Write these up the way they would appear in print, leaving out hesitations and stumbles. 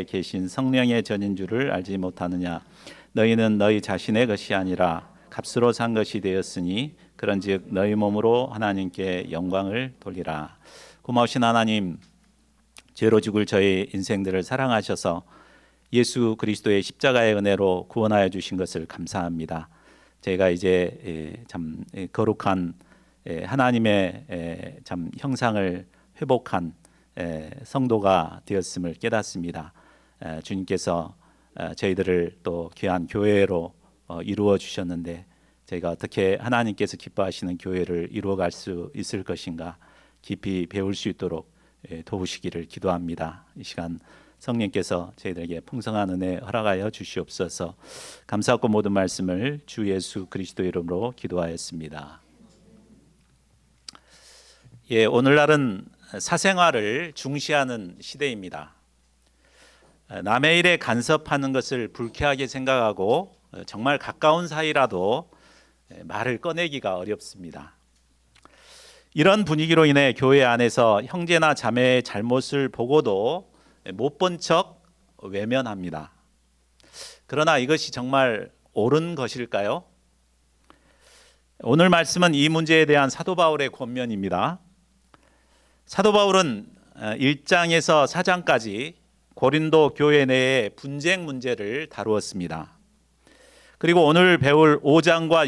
계신 성령의 전인 줄을 알지 못하느냐. 너희는 너희 자신의 것이 아니라 값으로 산 것이 되었으니 그런즉 너희 몸으로 하나님께 영광을 돌리라. 고마우신 하나님, 죄로 죽을 저희 인생들을 사랑하셔서 예수 그리스도의 십자가의 은혜로 구원하여 주신 것을 감사합니다. 저희가 이제 참 거룩한 하나님의 참 형상을 회복한 성도가 되었음을 깨닫습니다. 주님께서 저희들을 또 귀한 교회로 이루어 주셨는데 저희가 어떻게 하나님께서 기뻐하시는 교회를 이루어갈 수 있을 것인가 깊이 배울 수 있도록 도우시기를 기도합니다. 이 시간 성령께서 저희들에게 풍성한 은혜 허락하여 주시옵소서. 감사하고 모든 말씀을 주 예수 그리스도 이름으로 기도하였습니다. 오늘날은 사생활을 중시하는 시대입니다. 남의 일에 간섭하는 것을 불쾌하게 생각하고 정말 가까운 사이라도 말을 꺼내기가 어렵습니다. 이런 분위기로 인해 교회 안에서 형제나 자매의 잘못을 보고도 못 본 척 외면합니다. 그러나 이것이 정말 옳은 것일까요? 오늘 말씀은 이 문제에 대한 사도 바울의 권면입니다. 사도 바울은 1장에서 4장까지 고린도 교회 내의 분쟁 문제를 다루었습니다. 그리고 오늘 배울 5장과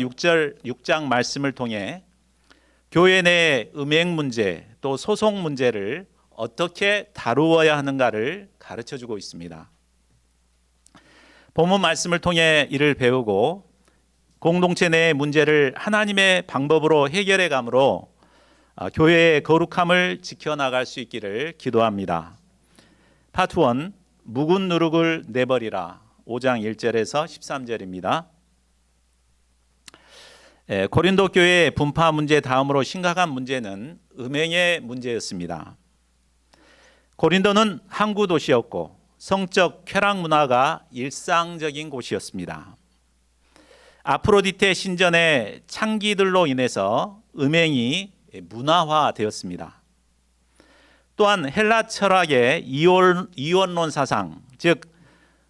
6장 말씀을 통해 교회 내의 음행 문제 또 소송 문제를 어떻게 다루어야 하는가를 가르쳐주고 있습니다. 본문 말씀을 통해 이를 배우고 공동체 내의 문제를 하나님의 방법으로 해결해 가므로 교회의 거룩함을 지켜나갈 수 있기를 기도합니다. 파트 1, 묵은 누룩을 내버리라. 5장 1절에서 13절입니다. 고린도 교회의 분파 문제 다음으로 심각한 문제는 음행의 문제였습니다. 고린도는 항구 도시였고 성적 쾌락 문화가 일상적인 곳이었습니다. 아프로디테 신전의 창기들로 인해서 음행이 문화화되었습니다. 또한 헬라 철학의 이원론 사상, 즉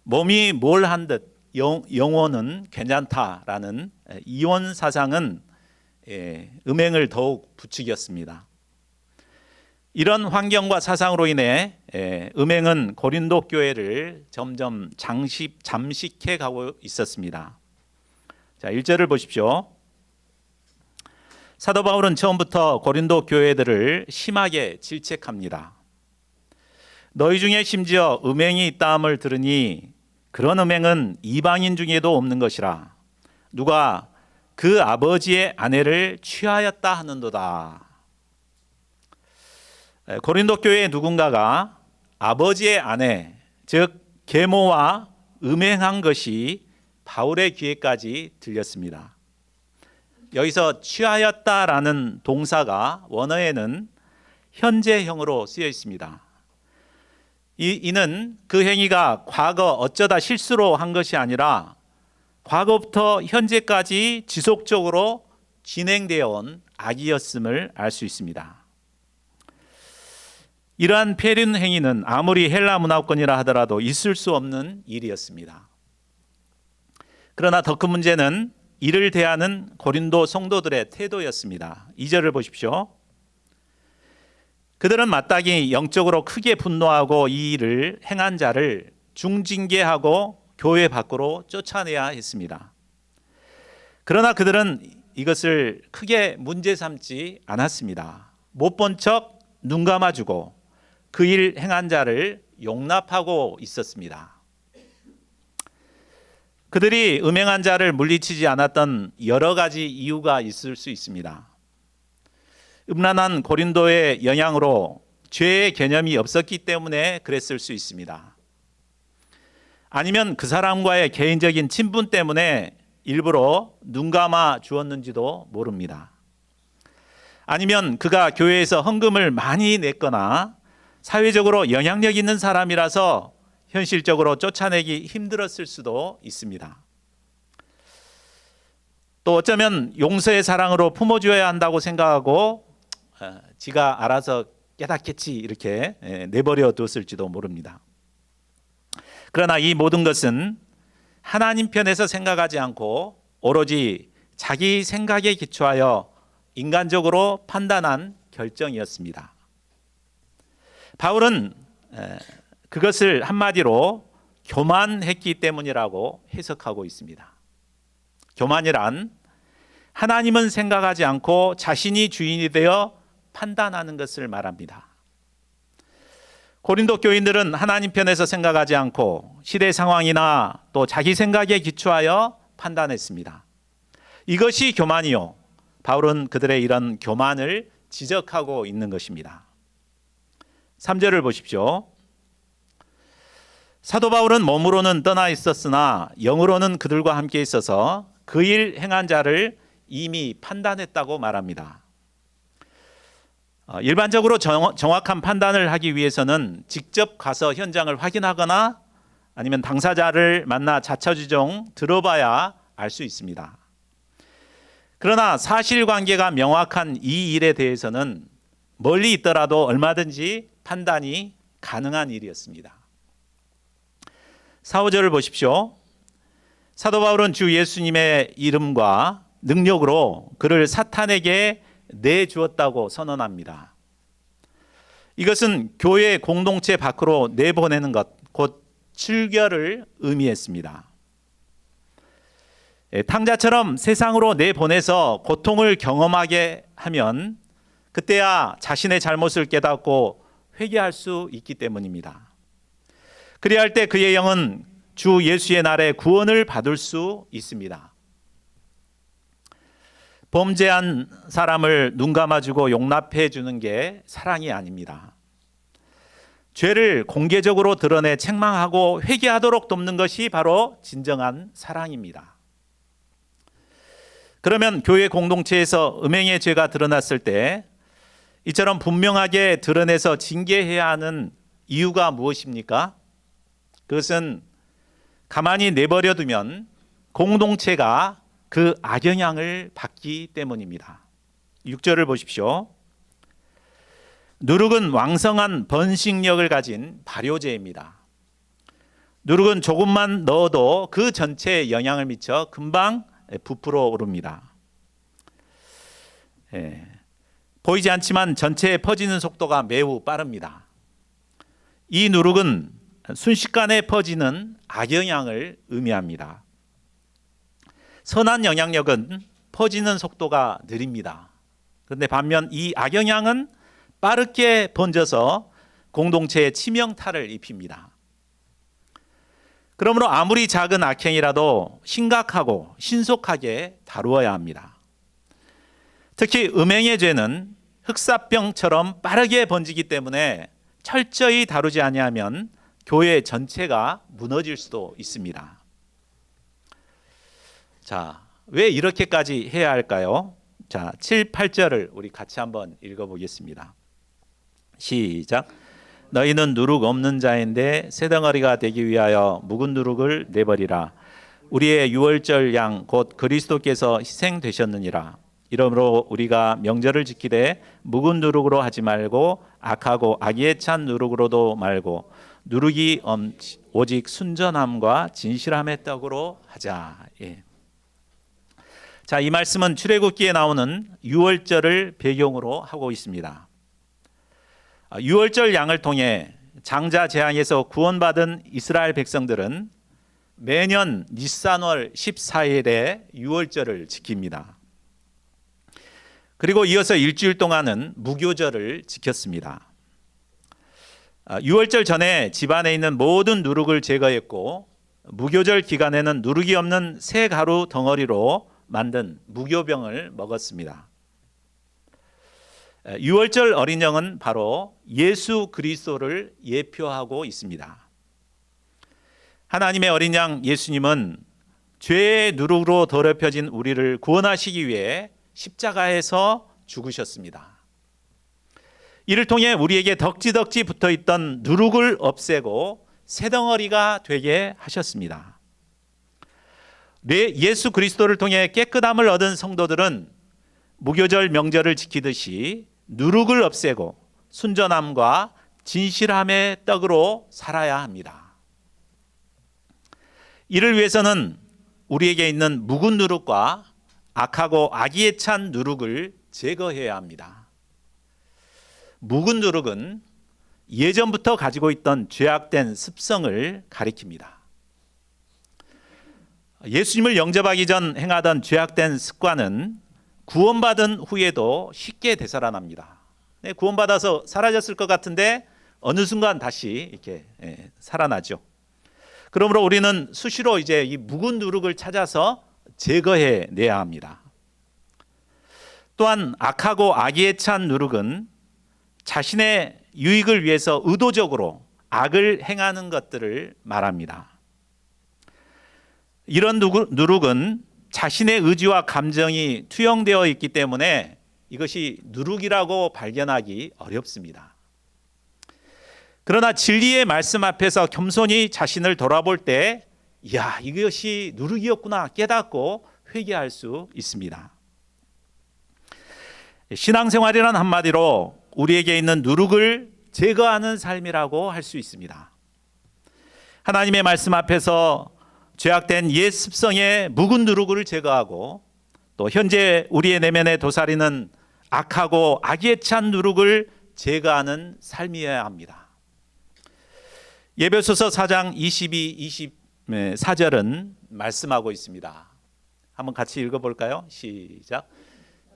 몸이 뭘 한 듯 영혼은 괜찮다라는 이원 사상은 음행을 더욱 부추겼습니다. 이런 환경과 사상으로 인해 음행은 고린도 교회를 점점 잠식해 가고 있었습니다. 자, 1절을 보십시오. 사도 바울은 처음부터 고린도 교회들을 심하게 질책합니다. 너희 중에 심지어 음행이 있다함을 들으니 그런 음행은 이방인 중에도 없는 것이라. 누가 그 아버지의 아내를 취하였다 하는도다. 고린도 교회의 누군가가 아버지의 아내, 즉 계모와 음행한 것이 바울의 귀에까지 들렸습니다. 여기서 취하였다라는 동사가 원어에는 현재형으로 쓰여 있습니다. 이는 그 행위가 과거 어쩌다 실수로 한 것이 아니라 과거부터 현재까지 지속적으로 진행되어 온 악이었음을 알 수 있습니다. 이러한 폐륜 행위는 아무리 헬라 문화권이라 하더라도 있을 수 없는 일이었습니다. 그러나 더 큰 문제는 이를 대하는 고린도 성도들의 태도였습니다. 2절을 보십시오. 그들은 마땅히 영적으로 크게 분노하고 이 일을 행한 자를 중징계하고 교회 밖으로 쫓아내야 했습니다. 그러나 그들은 이것을 크게 문제 삼지 않았습니다. 못 본 척 눈 감아주고 그 일 행한 자를 용납하고 있었습니다. 그들이 음행한 자를 물리치지 않았던 여러 가지 이유가 있을 수 있습니다. 음란한 고린도의 영향으로 죄의 개념이 없었기 때문에 그랬을 수 있습니다. 아니면 그 사람과의 개인적인 친분 때문에 일부러 눈 감아 주었는지도 모릅니다. 아니면 그가 교회에서 헌금을 많이 냈거나 사회적으로 영향력 있는 사람이라서 현실적으로 쫓아내기 힘들었을 수도 있습니다. 또 어쩌면 용서의 사랑으로 품어줘야 한다고 생각하고 지가 알아서 깨닫겠지 이렇게 내버려 뒀을지도 모릅니다. 그러나 이 모든 것은 하나님 편에서 생각하지 않고 오로지 자기 생각에 기초하여 인간적으로 판단한 결정이었습니다. 바울은 그것을 한마디로 교만했기 때문이라고 해석하고 있습니다. 교만이란 하나님은 생각하지 않고 자신이 주인이 되어 판단하는 것을 말합니다. 고린도 교인들은 하나님 편에서 생각하지 않고 시대 상황이나 또 자기 생각에 기초하여 판단했습니다. 이것이 교만이요. 바울은 그들의 이런 교만을 지적하고 있는 것입니다. 3절을 보십시오. 사도 바울은 몸으로는 떠나 있었으나 영으로는 그들과 함께 있어서 그 일 행한 자를 이미 판단했다고 말합니다. 일반적으로 정확한 판단을 하기 위해서는 직접 가서 현장을 확인하거나 아니면 당사자를 만나 자처지종 들어봐야 알 수 있습니다. 그러나 사실관계가 명확한 이 일에 대해서는 멀리 있더라도 얼마든지 판단이 가능한 일이었습니다. 4, 5절을 보십시오. 사도 바울은 주 예수님의 이름과 능력으로 그를 사탄에게 내주었다고 선언합니다. 이것은 교회 공동체 밖으로 내보내는 것, 곧 출결을 의미했습니다. 탕자처럼 세상으로 내보내서 고통을 경험하게 하면 그때야 자신의 잘못을 깨닫고 회개할 수 있기 때문입니다. 그래야 할 때 그의 영은 주 예수의 날에 구원을 받을 수 있습니다. 범죄한 사람을 눈 감아주고 용납해 주는 게 사랑이 아닙니다. 죄를 공개적으로 드러내 책망하고 회개하도록 돕는 것이 바로 진정한 사랑입니다. 그러면 교회 공동체에서 음행의 죄가 드러났을 때 이처럼 분명하게 드러내서 징계해야 하는 이유가 무엇입니까? 그것은 가만히 내버려 두면 공동체가 그 악영향을 받기 때문입니다. 6절을 보십시오. 누룩은 왕성한 번식력을 가진 발효제입니다. 누룩은 조금만 넣어도 그 전체에 영향을 미쳐 금방 부풀어 오릅니다. 보이지 않지만 전체에 퍼지는 속도가 매우 빠릅니다. 이 누룩은 순식간에 퍼지는 악영향을 의미합니다. 선한 영향력은 퍼지는 속도가 느립니다. 그런데 반면 이 악영향은 빠르게 번져서 공동체에 치명타를 입힙니다. 그러므로 아무리 작은 악행이라도 심각하고 신속하게 다루어야 합니다. 특히 음행의 죄는 흑사병처럼 빠르게 번지기 때문에 철저히 다루지 아니하면 교회 전체가 무너질 수도 있습니다. 자, 왜 이렇게까지 해야 할까요? 자, 7, 8절을 우리 같이 한번 읽어보겠습니다. 시작. 너희는 누룩 없는 자인데 새덩어리가 되기 위하여 묵은 누룩을 내버리라. 우리의 유월절 양 곧 그리스도께서 희생되셨느니라. 이러므로 우리가 명절을 지키되 묵은 누룩으로 하지 말고 악하고 악의에 찬 누룩으로도 말고 누룩이 오직 순전함과 진실함의 떡으로 하자. 예. 자, 이 말씀은 출애굽기에 나오는 유월절을 배경으로 하고 있습니다. 유월절 양을 통해 장자 재앙에서 구원받은 이스라엘 백성들은 매년 니산월 14일에 유월절을 지킵니다. 그리고 이어서 일주일 동안은 무교절을 지켰습니다. 유월절 전에 집안에 있는 모든 누룩을 제거했고 무교절 기간에는 누룩이 없는 새 가루 덩어리로 만든 무교병을 먹었습니다. 유월절 어린 양은 바로 예수 그리스도를 예표하고 있습니다. 하나님의 어린 양 예수님은 죄의 누룩으로 더럽혀진 우리를 구원하시기 위해 십자가에서 죽으셨습니다. 이를 통해 우리에게 덕지덕지 붙어있던 누룩을 없애고 새덩어리가 되게 하셨습니다. 예수 그리스도를 통해 깨끗함을 얻은 성도들은 무교절 명절을 지키듯이 누룩을 없애고 순전함과 진실함의 떡으로 살아야 합니다. 이를 위해서는 우리에게 있는 묵은 누룩과 악하고 악의에 찬 누룩을 제거해야 합니다. 묵은 누룩은 예전부터 가지고 있던 죄악된 습성을 가리킵니다. 예수님을 영접하기 전 행하던 죄악된 습관은 구원받은 후에도 쉽게 되살아납니다. 구원받아서 사라졌을 것 같은데 어느 순간 다시 이렇게 살아나죠. 그러므로 우리는 수시로 이제 이 묵은 누룩을 찾아서 제거해 내야 합니다. 또한 악하고 악의에 찬 누룩은 자신의 유익을 위해서 의도적으로 악을 행하는 것들을 말합니다. 이런 누룩은 자신의 의지와 감정이 투영되어 있기 때문에 이것이 누룩이라고 발견하기 어렵습니다. 그러나 진리의 말씀 앞에서 겸손히 자신을 돌아볼 때, 이야, 이것이 누룩이었구나 깨닫고 회개할 수 있습니다. 신앙생활이란 한마디로 우리에게 있는 누룩을 제거하는 삶이라고 할 수 있습니다. 하나님의 말씀 앞에서 죄악된 옛 습성의 묵은 누룩을 제거하고 또 현재 우리의 내면에 도사리는 악하고 악의에 찬 누룩을 제거하는 삶이어야 합니다. 에베소서 4장 22, 24절은 말씀하고 있습니다. 한번 같이 읽어볼까요? 시작.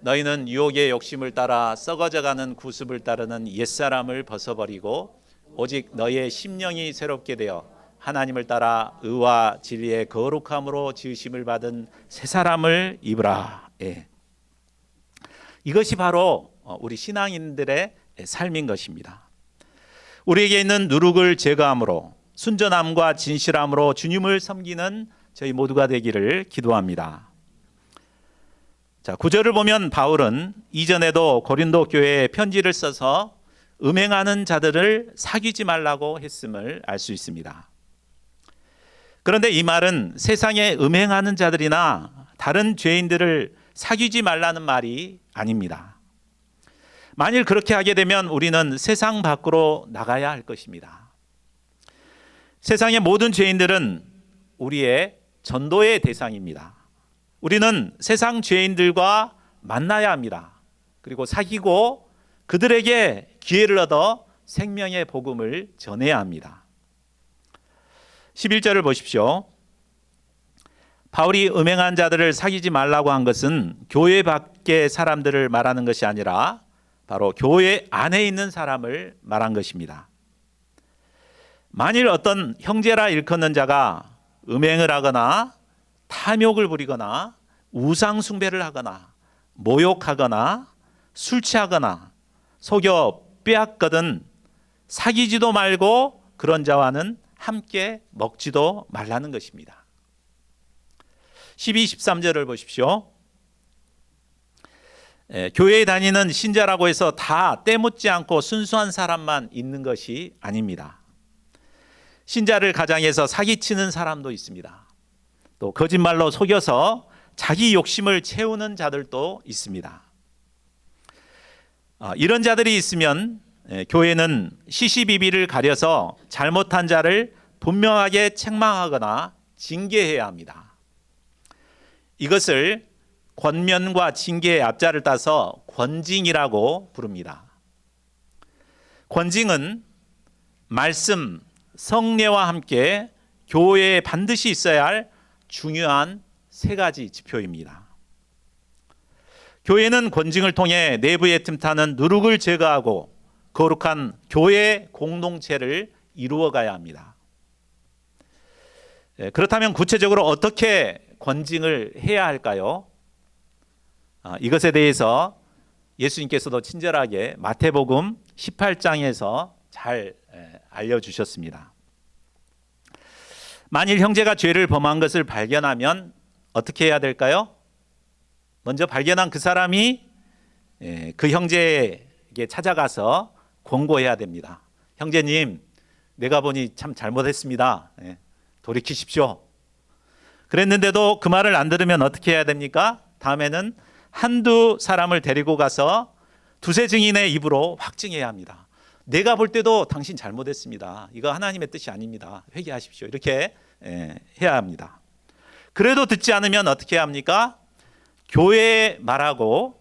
너희는 유혹의 욕심을 따라 썩어져가는 구습을 따르는 옛사람을 벗어버리고 오직 너희의 심령이 새롭게 되어 하나님을 따라 의와 진리의 거룩함으로 지으심을 받은 새 사람을 입으라. 이것이 바로 우리 신앙인들의 삶인 것입니다. 우리에게 있는 누룩을 제거함으로 순전함과 진실함으로 주님을 섬기는 저희 모두가 되기를 기도합니다. 자, 9절을 보면 바울은 이전에도 고린도 교회에 편지를 써서 음행하는 자들을 사귀지 말라고 했음을 알 수 있습니다. 그런데 이 말은 세상에 음행하는 자들이나 다른 죄인들을 사귀지 말라는 말이 아닙니다. 만일 그렇게 하게 되면 우리는 세상 밖으로 나가야 할 것입니다. 세상의 모든 죄인들은 우리의 전도의 대상입니다. 우리는 세상 죄인들과 만나야 합니다. 그리고 사귀고 그들에게 기회를 얻어 생명의 복음을 전해야 합니다. 11절을 보십시오. 바울이 음행한 자들을 사귀지 말라고 한 것은 교회 밖의 사람들을 말하는 것이 아니라 바로 교회 안에 있는 사람을 말한 것입니다. 만일 어떤 형제라 일컫는 자가 음행을 하거나 탐욕을 부리거나 우상 숭배를 하거나 모욕하거나 술 취하거나 속여 빼앗거든 사귀지도 말고 그런 자와는 함께 먹지도 말라는 것입니다. 12, 13절을 보십시오. 교회에 다니는 신자라고 해서 다 때묻지 않고 순수한 사람만 있는 것이 아닙니다. 신자를 가장해서 사기치는 사람도 있습니다. 또 거짓말로 속여서 자기 욕심을 채우는 자들도 있습니다. 이런 자들이 있으면 교회는 시시비비를 가려서 잘못한 자를 분명하게 책망하거나 징계해야 합니다. 이것을 권면과 징계의 앞자를 따서 권징이라고 부릅니다. 권징은 말씀, 성례와 함께 교회에 반드시 있어야 할 중요한 세 가지 지표입니다. 교회는 권징을 통해 내부에 틈타는 누룩을 제거하고 거룩한 교회 공동체를 이루어가야 합니다. 그렇다면 구체적으로 어떻게 권징을 해야 할까요? 이것에 대해서 예수님께서도 친절하게 마태복음 18장에서 잘 알려주셨습니다. 만일 형제가 죄를 범한 것을 발견하면 어떻게 해야 될까요? 먼저 발견한 그 사람이 그 형제에게 찾아가서 권고해야 됩니다. 형제님, 내가 보니 참 잘못했습니다. 돌이키십시오. 그랬는데도 그 말을 안 들으면 어떻게 해야 됩니까? 다음에는 한두 사람을 데리고 가서 두세 증인의 입으로 확증해야 합니다. 내가 볼 때도 당신 잘못했습니다. 이거 하나님의 뜻이 아닙니다. 회개하십시오. 이렇게 해야 합니다. 그래도 듣지 않으면 어떻게 해야 합니까? 교회 말하고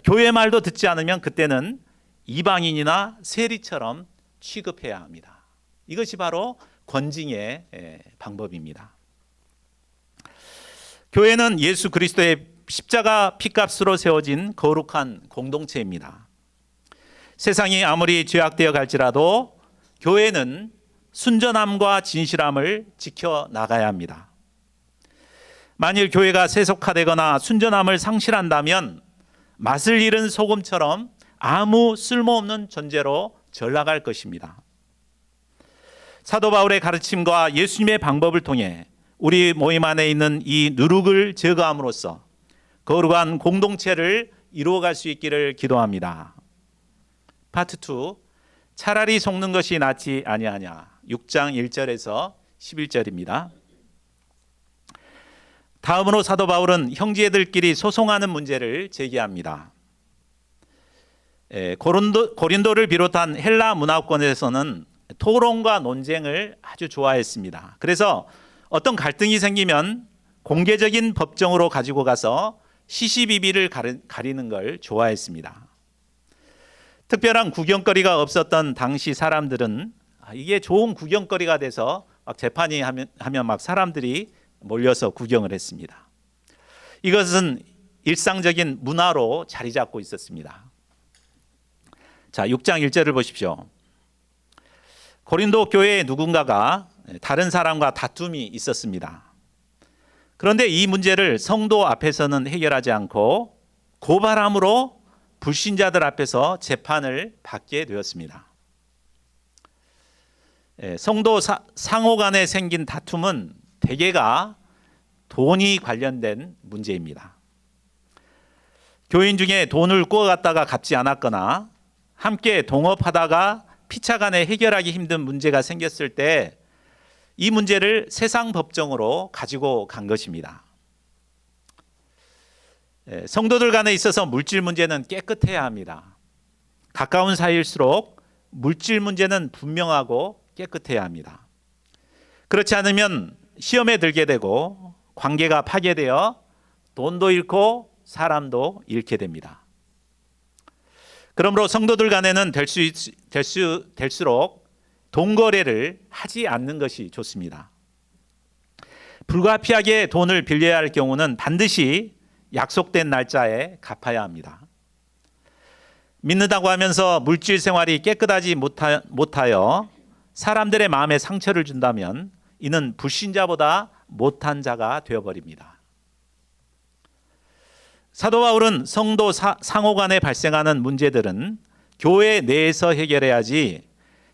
교회 말도 듣지 않으면 그때는 이방인이나 세리처럼 취급해야 합니다. 이것이 바로 권징의 방법입니다. 교회는 예수 그리스도의 십자가 피값으로 세워진 거룩한 공동체입니다. 세상이 아무리 죄악되어 갈지라도 교회는 순전함과 진실함을 지켜나가야 합니다. 만일 교회가 세속화되거나 순전함을 상실한다면 맛을 잃은 소금처럼 아무 쓸모없는 존재로 전락할 것입니다. 사도 바울의 가르침과 예수님의 방법을 통해 우리 모임 안에 있는 이 누룩을 제거함으로써 거룩한 공동체를 이루어갈 수 있기를 기도합니다. 파트 2, 차라리 속는 것이 낫지 아니하냐. 6장 1절에서 11절입니다. 다음으로 사도 바울은 형제들끼리 소송하는 문제를 제기합니다. 고린도를 비롯한 헬라 문화권에서는 토론과 논쟁을 아주 좋아했습니다. 그래서 어떤 갈등이 생기면 공개적인 법정으로 가지고 가서 시시비비를 가리는 걸 좋아했습니다. 특별한 구경거리가 없었던 당시 사람들은 이게 좋은 구경거리가 돼서 막 재판이 하면 막 사람들이 몰려서 구경을 했습니다. 이것은 일상적인 문화로 자리 잡고 있었습니다. 자, 6장 1절을 보십시오. 고린도 교회에 누군가가 다른 사람과 다툼이 있었습니다. 그런데 이 문제를 성도 앞에서는 해결하지 않고 고발함으로 불신자들 앞에서 재판을 받게 되었습니다. 성도 상호 간에 생긴 다툼은 대개가 돈이 관련된 문제입니다. 교인 중에 돈을 꾸어갔다가 갚지 않았거나 함께 동업하다가 피차간에 해결하기 힘든 문제가 생겼을 때 이 문제를 세상 법정으로 가지고 간 것입니다. 성도들 간에 있어서 물질 문제는 깨끗해야 합니다. 가까운 사이일수록 물질 문제는 분명하고 깨끗해야 합니다. 그렇지 않으면 시험에 들게 되고 관계가 파괴되어 돈도 잃고 사람도 잃게 됩니다. 그러므로 성도들 간에는 될수록 돈거래를 하지 않는 것이 좋습니다. 불가피하게 돈을 빌려야 할 경우는 반드시 약속된 날짜에 갚아야 합니다. 믿는다고 하면서 물질 생활이 깨끗하지 못하여 사람들의 마음에 상처를 준다면 이는 불신자보다 못한 자가 되어버립니다. 사도 바울은 성도 상호 간에 발생하는 문제들은 교회 내에서 해결해야지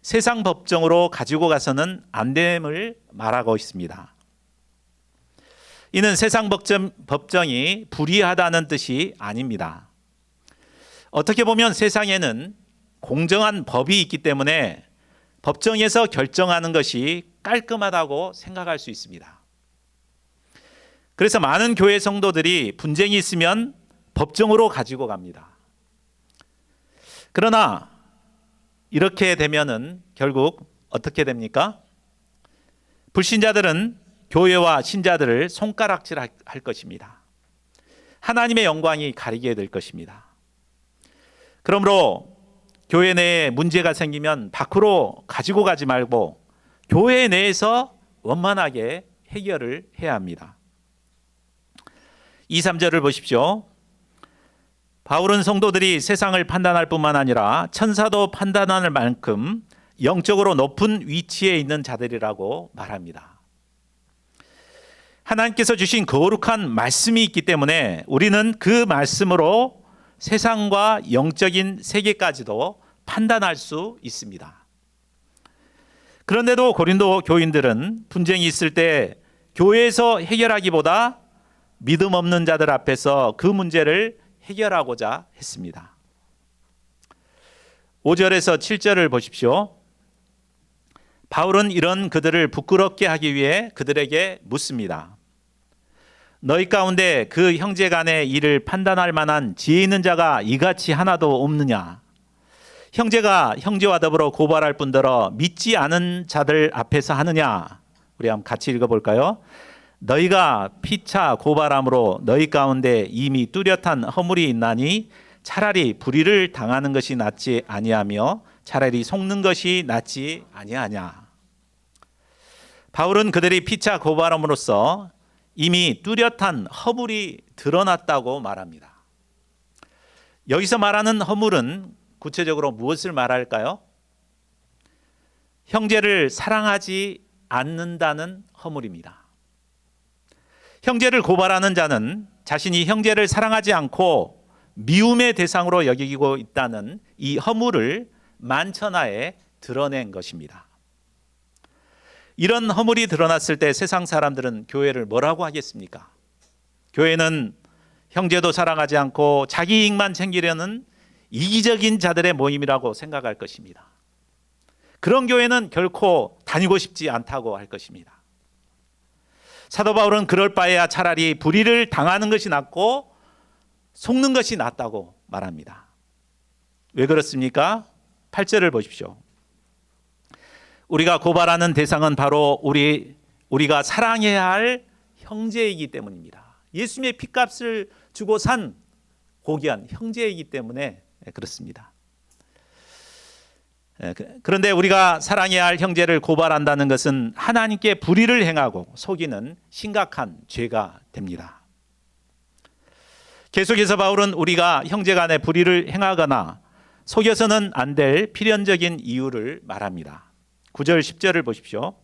세상 법정으로 가지고 가서는 안 됨을 말하고 있습니다. 이는 세상 법정이 불의하다는 뜻이 아닙니다. 어떻게 보면 세상에는 공정한 법이 있기 때문에 법정에서 결정하는 것이 깔끔하다고 생각할 수 있습니다. 그래서 많은 교회 성도들이 분쟁이 있으면 법정으로 가지고 갑니다. 그러나 이렇게 되면은 결국 어떻게 됩니까? 불신자들은 교회와 신자들을 손가락질할 것입니다. 하나님의 영광이 가리게 될 것입니다. 그러므로 교회 내에 문제가 생기면 밖으로 가지고 가지 말고 교회 내에서 원만하게 해결을 해야 합니다. 2, 3절을 보십시오. 바울은 성도들이 세상을 판단할 뿐만 아니라 천사도 판단할 만큼 영적으로 높은 위치에 있는 자들이라고 말합니다. 하나님께서 주신 거룩한 말씀이 있기 때문에 우리는 그 말씀으로 세상과 영적인 세계까지도 판단할 수 있습니다. 그런데도 고린도 교인들은 분쟁이 있을 때 교회에서 해결하기보다 믿음 없는 자들 앞에서 그 문제를 해결하고자 했습니다. 5절에서 7절을 보십시오. 바울은 이런 그들을 부끄럽게 하기 위해 그들에게 묻습니다. 너희 가운데 그 형제 간의 일을 판단할 만한 지혜 있는 자가 이같이 하나도 없느냐? 형제가 형제와 더불어 고발할 뿐더러 믿지 않은 자들 앞에서 하느냐? 우리 한번 같이 읽어볼까요? 너희가 피차 고발함으로 너희 가운데 이미 뚜렷한 허물이 있나니 차라리 불의를 당하는 것이 낫지 아니하며 차라리 속는 것이 낫지 아니하냐. 바울은 그들이 피차 고발함으로써 이미 뚜렷한 허물이 드러났다고 말합니다. 여기서 말하는 허물은 구체적으로 무엇을 말할까요? 형제를 사랑하지 않는다는 허물입니다. 형제를 고발하는 자는 자신이 형제를 사랑하지 않고 미움의 대상으로 여기고 있다는 이 허물을 만천하에 드러낸 것입니다. 이런 허물이 드러났을 때 세상 사람들은 교회를 뭐라고 하겠습니까? 교회는 형제도 사랑하지 않고 자기 이익만 챙기려는 이기적인 자들의 모임이라고 생각할 것입니다. 그런 교회는 결코 다니고 싶지 않다고 할 것입니다. 사도 바울은 그럴 바에야 차라리 불의를 당하는 것이 낫고 속는 것이 낫다고 말합니다. 왜 그렇습니까? 8절을 보십시오. 우리가 고발하는 대상은 바로 우리가 사랑해야 할 형제이기 때문입니다. 예수님의 핏값을 주고 산 고귀한 형제이기 때문에 그렇습니다. 그런데 우리가 사랑해야 할 형제를 고발한다는 것은 하나님께 불의를 행하고 속이는 심각한 죄가 됩니다. 계속해서 바울은 우리가 형제 간에 불의를 행하거나 속여서는 안 될 필연적인 이유를 말합니다. 9절 10절을 보십시오.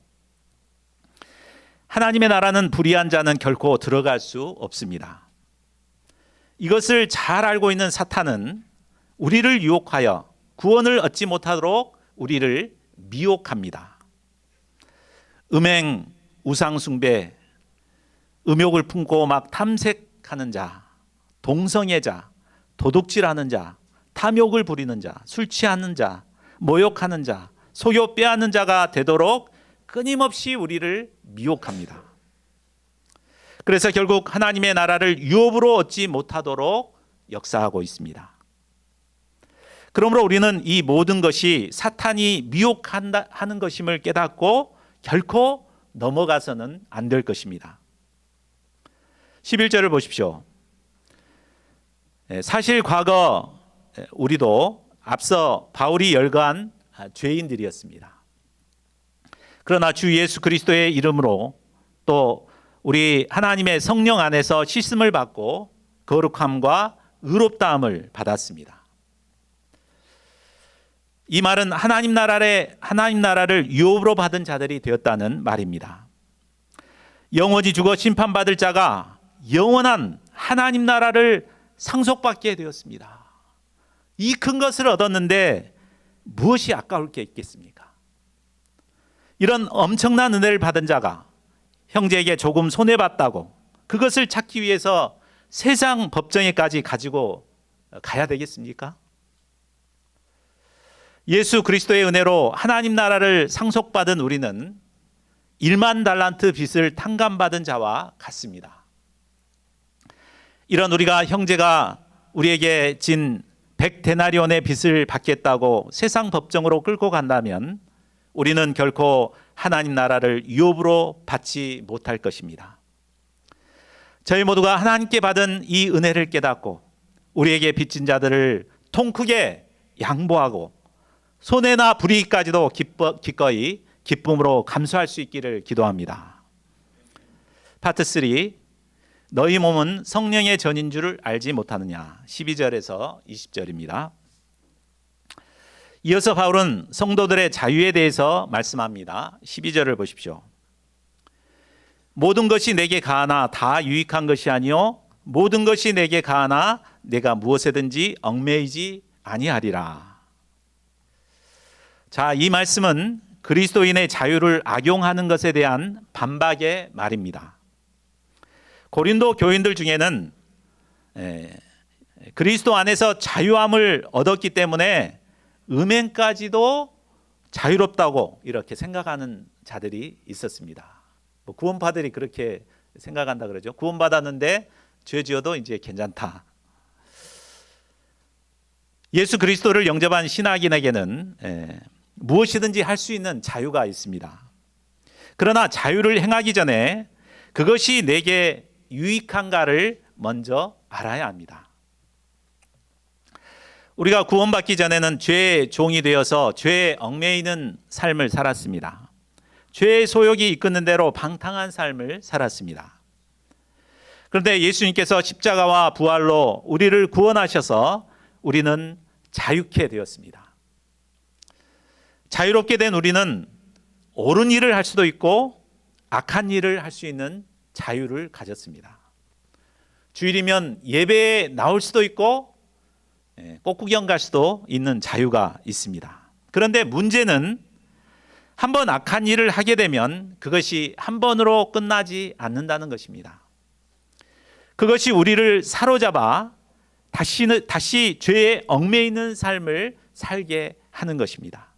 하나님의 나라는 불의한 자는 결코 들어갈 수 없습니다. 이것을 잘 알고 있는 사탄은 우리를 유혹하여 구원을 얻지 못하도록 우리를 미혹합니다. 음행, 우상숭배, 음욕을 품고 막 탐색하는 자, 동성애자, 도둑질하는 자, 탐욕을 부리는 자, 술 취하는 자, 모욕하는 자, 속여 빼앗는 자가 되도록 끊임없이 우리를 미혹합니다. 그래서 결국 하나님의 나라를 유업으로 얻지 못하도록 역사하고 있습니다. 그러므로 우리는 이 모든 것이 사탄이 미혹하는 것임을 깨닫고 결코 넘어가서는 안 될 것입니다. 11절을 보십시오. 사실 과거 우리도 앞서 바울이 열거한 죄인들이었습니다. 그러나 주 예수 그리스도의 이름으로 또 우리 하나님의 성령 안에서 씻음을 받고 거룩함과 의롭다함을 받았습니다. 이 말은 하나님 나라를 유업으로 받은 자들이 되었다는 말입니다. 영원히 죽어 심판받을 자가 영원한 하나님 나라를 상속받게 되었습니다. 이 큰 것을 얻었는데 무엇이 아까울 게 있겠습니까? 이런 엄청난 은혜를 받은 자가 형제에게 조금 손해봤다고 그것을 찾기 위해서 세상 법정에까지 가지고 가야 되겠습니까? 예수 그리스도의 은혜로 하나님 나라를 상속받은 우리는 1만 달란트 빚을 탕감받은 자와 같습니다. 이런 우리가 형제가 우리에게 진 100데나리온의 빚을 받겠다고 세상 법정으로 끌고 간다면 우리는 결코 하나님 나라를 유업으로 받지 못할 것입니다. 저희 모두가 하나님께 받은 이 은혜를 깨닫고 우리에게 빚진 자들을 통 크게 양보하고 손해나 불이익까지도 기꺼이 기쁨으로 감수할 수 있기를 기도합니다. 파트 3, 너희 몸은 성령의 전인 줄 알지 못하느냐. 12절에서 20절입니다. 이어서 바울은 성도들의 자유에 대해서 말씀합니다. 12절을 보십시오. 모든 것이 내게 가하나 다 유익한 것이 아니요 모든 것이 내게 가하나 내가 무엇에든지 얽매이지 아니하리라. 자, 이 말씀은 그리스도인의 자유를 악용하는 것에 대한 반박의 말입니다. 고린도 교인들 중에는 그리스도 안에서 자유함을 얻었기 때문에 음행까지도 자유롭다고 이렇게 생각하는 자들이 있었습니다. 뭐 구원파들이 그렇게 생각한다 그러죠. 구원받았는데 죄 지어도 이제 괜찮다. 예수 그리스도를 영접한 신학인에게는 무엇이든지 할 수 있는 자유가 있습니다. 그러나 자유를 행하기 전에 그것이 내게 유익한가를 먼저 알아야 합니다. 우리가 구원받기 전에는 죄의 종이 되어서 죄에 얽매이는 삶을 살았습니다. 죄의 소욕이 이끄는 대로 방탕한 삶을 살았습니다. 그런데 예수님께서 십자가와 부활로 우리를 구원하셔서 우리는 자유케 되었습니다. 자유롭게 된 우리는 옳은 일을 할 수도 있고 악한 일을 할 수 있는 자유를 가졌습니다. 주일이면 예배에 나올 수도 있고 꽃구경 갈 수도 있는 자유가 있습니다. 그런데 문제는 한번 악한 일을 하게 되면 그것이 한 번으로 끝나지 않는다는 것입니다. 그것이 우리를 사로잡아 다시 죄에 얽매이는 삶을 살게 하는 것입니다.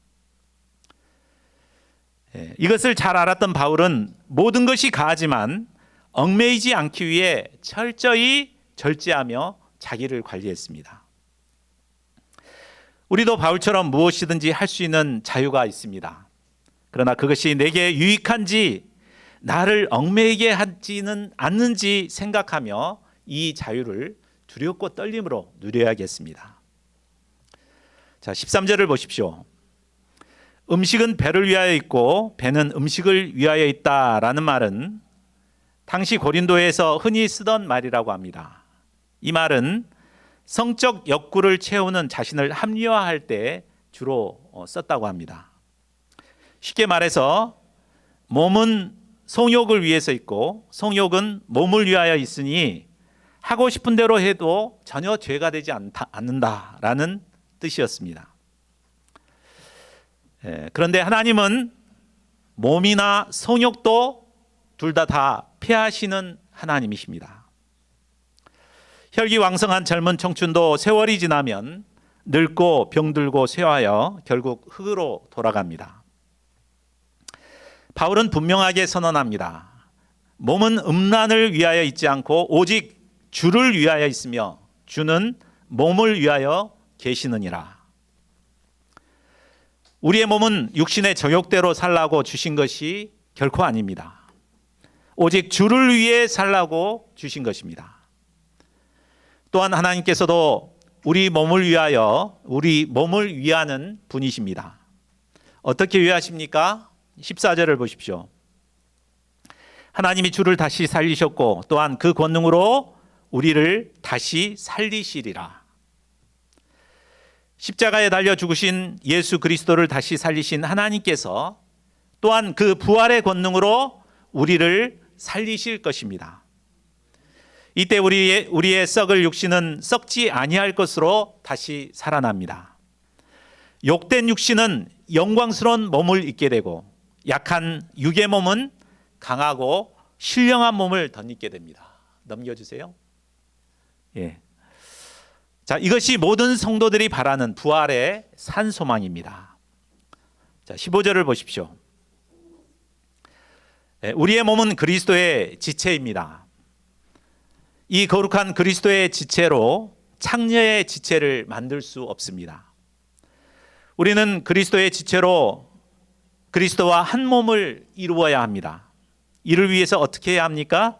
이것을 잘 알았던 바울은 모든 것이 가하지만 얽매이지 않기 위해 철저히 절제하며 자기를 관리했습니다. 우리도 바울처럼 무엇이든지 할 수 있는 자유가 있습니다. 그러나 그것이 내게 유익한지 나를 얽매이게 하지는 않는지 생각하며 이 자유를 두렵고 떨림으로 누려야겠습니다. 자, 13절을 보십시오. 음식은 배를 위하여 있고 배는 음식을 위하여 있다라는 말은 당시 고린도에서 흔히 쓰던 말이라고 합니다. 이 말은 성적 욕구를 채우는 자신을 합리화할 때 주로 썼다고 합니다. 쉽게 말해서 몸은 성욕을 위해서 있고 성욕은 몸을 위하여 있으니 하고 싶은 대로 해도 전혀 죄가 되지 않는다라는 뜻이었습니다. 그런데 하나님은 몸이나 성욕도 둘 다 폐하시는 하나님이십니다. 혈기왕성한 젊은 청춘도 세월이 지나면 늙고 병들고 쇠하여 결국 흙으로 돌아갑니다. 바울은 분명하게 선언합니다. 몸은 음란을 위하여 있지 않고 오직 주를 위하여 있으며 주는 몸을 위하여 계시느니라. 우리의 몸은 육신의 정욕대로 살라고 주신 것이 결코 아닙니다. 오직 주를 위해 살라고 주신 것입니다. 또한 하나님께서도 우리 몸을 위하는 분이십니다. 어떻게 위하십니까? 14절을 보십시오. 하나님이 주를 다시 살리셨고 또한 그 권능으로 우리를 다시 살리시리라. 십자가에 달려 죽으신 예수 그리스도를 다시 살리신 하나님께서 또한 그 부활의 권능으로 우리를 살리실 것입니다. 이때 우리의 썩을 육신은 썩지 아니할 것으로 다시 살아납니다. 욕된 육신은 영광스러운 몸을 입게 되고 약한 육의 몸은 강하고 신령한 몸을 덧입게 됩니다. 넘겨주세요. 예. 자, 이것이 모든 성도들이 바라는 부활의 산 소망입니다. 자, 15절을 보십시오. 우리의 몸은 그리스도의 지체입니다. 이 거룩한 그리스도의 지체로 창녀의 지체를 만들 수 없습니다. 우리는 그리스도의 지체로 그리스도와 한 몸을 이루어야 합니다. 이를 위해서 어떻게 해야 합니까?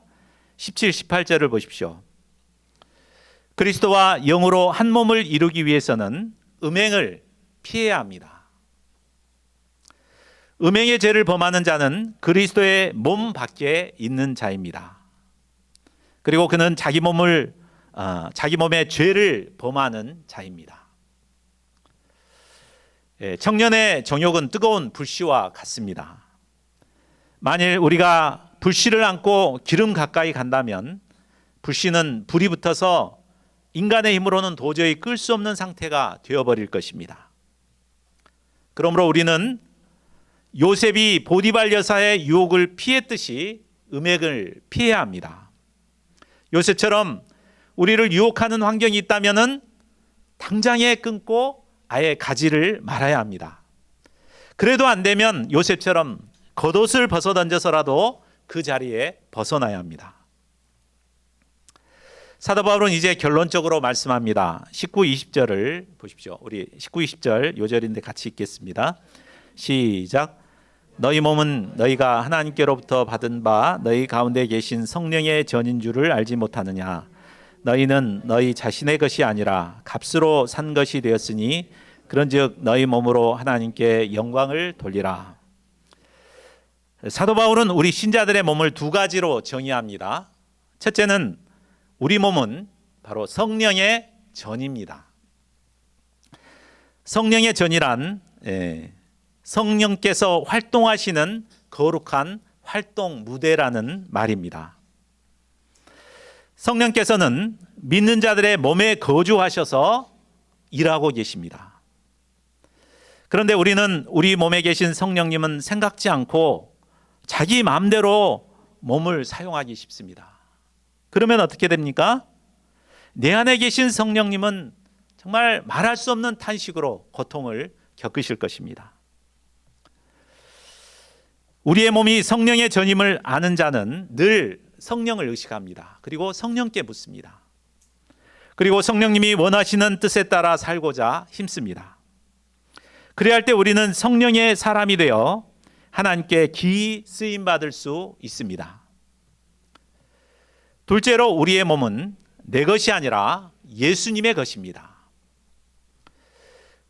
17, 18절을 보십시오. 그리스도와 영으로 한 몸을 이루기 위해서는 음행을 피해야 합니다. 음행의 죄를 범하는 자는 그리스도의 몸 밖에 있는 자입니다. 그리고 그는 자기 몸의 죄를 범하는 자입니다. 청년의 정욕은 뜨거운 불씨와 같습니다. 만일 우리가 불씨를 안고 기름 가까이 간다면 불씨는 불이 붙어서 인간의 힘으로는 도저히 끌 수 없는 상태가 되어버릴 것입니다. 그러므로 우리는 요셉이 보디발 여사의 유혹을 피했듯이 음행을 피해야 합니다. 요셉처럼 우리를 유혹하는 환경이 있다면 당장에 끊고 아예 가지를 말아야 합니다. 그래도 안 되면 요셉처럼 겉옷을 벗어 던져서라도 그 자리에 벗어나야 합니다. 사도 바울은 이제 결론적으로 말씀합니다. 19, 20절을 보십시오. 우리 19, 20절 요절인데 같이 읽겠습니다. 시작. 너희 몸은 너희가 하나님께로부터 받은 바 너희 가운데 계신 성령의 전인 줄을 알지 못하느냐. 너희는 너희 자신의 것이 아니라 값으로 산 것이 되었으니 그런즉 너희 몸으로 하나님께 영광을 돌리라. 사도 바울은 우리 신자들의 몸을 두 가지로 정의합니다. 첫째는 우리 몸은 바로 성령의 전입니다. 성령의 전이란 성령께서 활동하시는 거룩한 활동 무대라는 말입니다. 성령께서는 믿는 자들의 몸에 거주하셔서 일하고 계십니다. 그런데 우리는 우리 몸에 계신 성령님은 생각지 않고 자기 마음대로 몸을 사용하기 쉽습니다. 그러면 어떻게 됩니까? 내 안에 계신 성령님은 정말 말할 수 없는 탄식으로 고통을 겪으실 것입니다. 우리의 몸이 성령의 전임을 아는 자는 늘 성령을 의식합니다. 그리고 성령께 묻습니다. 그리고 성령님이 원하시는 뜻에 따라 살고자 힘씁니다. 그래야 할 때 우리는 성령의 사람이 되어 하나님께 기이 쓰임 받을 수 있습니다. 둘째로 우리의 몸은 내 것이 아니라 예수님의 것입니다.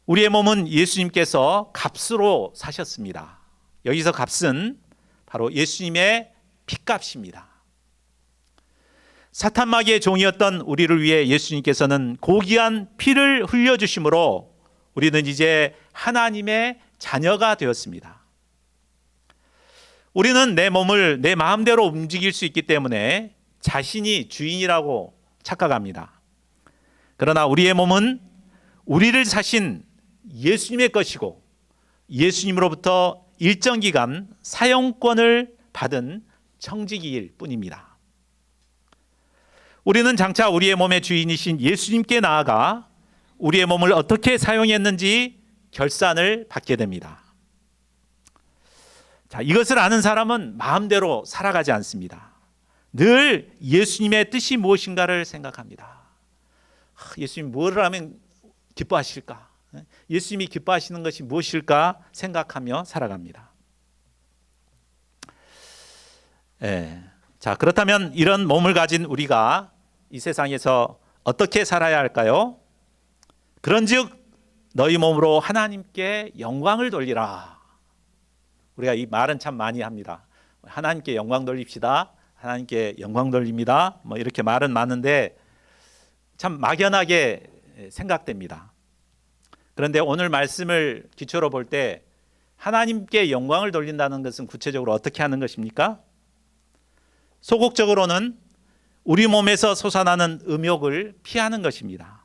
우리의 몸은 예수님께서 값으로 사셨습니다. 여기서 값은 바로 예수님의 핏값입니다. 사탄 마귀의 종이었던 우리를 위해 예수님께서는 고귀한 피를 흘려주심으로 우리는 이제 하나님의 자녀가 되었습니다. 우리는 내 몸을 내 마음대로 움직일 수 있기 때문에 자신이 주인이라고 착각합니다. 그러나 우리의 몸은 우리를 사신 예수님의 것이고 예수님으로부터 일정 기간 사용권을 받은 청지기일 뿐입니다. 우리는 장차 우리의 몸의 주인이신 예수님께 나아가 우리의 몸을 어떻게 사용했는지 결산을 받게 됩니다. 자, 이것을 아는 사람은 마음대로 살아가지 않습니다. 늘 예수님의 뜻이 무엇인가를 생각합니다. 예수님 무엇을 하면 기뻐하실까? 예수님이 기뻐하시는 것이 무엇일까 생각하며 살아갑니다. 자, 그렇다면 이런 몸을 가진 우리가 이 세상에서 어떻게 살아야 할까요? 그런즉 너희 몸으로 하나님께 영광을 돌리라. 우리가 이 말은 참 많이 합니다. 하나님께 영광 돌립시다. 하나님께 영광 돌립니다. 뭐 이렇게 말은 많은데 참 막연하게 생각됩니다. 그런데 오늘 말씀을 기초로 볼 때 하나님께 영광을 돌린다는 것은 구체적으로 어떻게 하는 것입니까? 소극적으로는 우리 몸에서 솟아나는 음욕을 피하는 것입니다.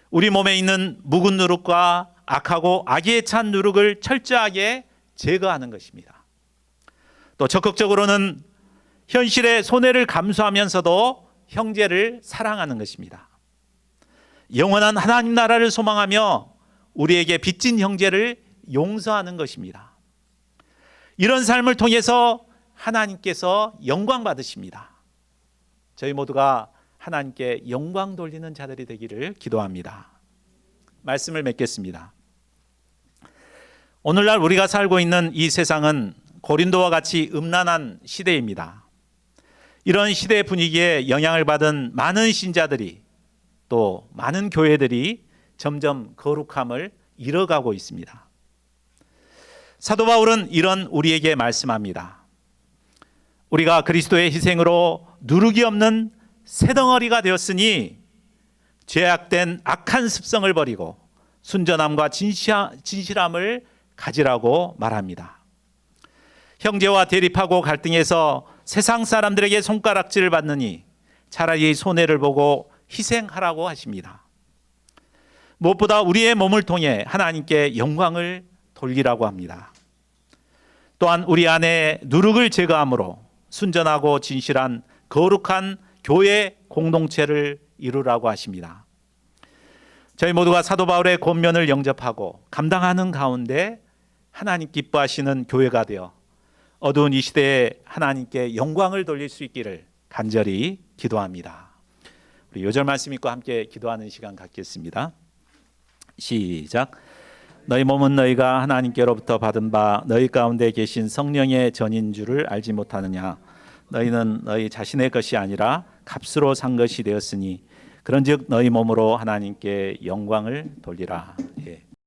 우리 몸에 있는 묵은 누룩과 악하고 악에 찬 누룩을 철저하게 제거하는 것입니다. 또 적극적으로는 현실의 손해를 감수하면서도 형제를 사랑하는 것입니다. 영원한 하나님 나라를 소망하며 우리에게 빚진 형제를 용서하는 것입니다. 이런 삶을 통해서 하나님께서 영광 받으십니다. 저희 모두가 하나님께 영광 돌리는 자들이 되기를 기도합니다. 말씀을 맺겠습니다. 오늘날 우리가 살고 있는 이 세상은 고린도와 같이 음란한 시대입니다. 이런 시대 분위기에 영향을 받은 많은 신자들이 또 많은 교회들이 점점 거룩함을 잃어가고 있습니다. 사도 바울은 이런 우리에게 말씀합니다. 우리가 그리스도의 희생으로 누룩이 없는 새덩어리가 되었으니 죄악된 악한 습성을 버리고 순전함과 진실함을 가지라고 말합니다. 형제와 대립하고 갈등해서 세상 사람들에게 손가락질을 받느니 차라리 손해를 보고 희생하라고 하십니다. 무엇보다 우리의 몸을 통해 하나님께 영광을 돌리라고 합니다. 또한 우리 안에 누룩을 제거함으로 순전하고 진실한 거룩한 교회 공동체를 이루라고 하십니다. 저희 모두가 사도 바울의 권면을 영접하고 감당하는 가운데 하나님 기뻐하시는 교회가 되어 어두운 이 시대에 하나님께 영광을 돌릴 수 있기를 간절히 기도합니다. 우리 요절 말씀 읽고 함께 기도하는 시간 갖겠습니다. 시작. 너희 몸은 너희가 하나님께로부터 받은 바 너희 가운데 계신 성령의 전인 줄을 알지 못하느냐. 너희는 너희 자신의 것이 아니라 값으로 산 것이 되었으니 그런즉 너희 몸으로 하나님께 영광을 돌리라. 예.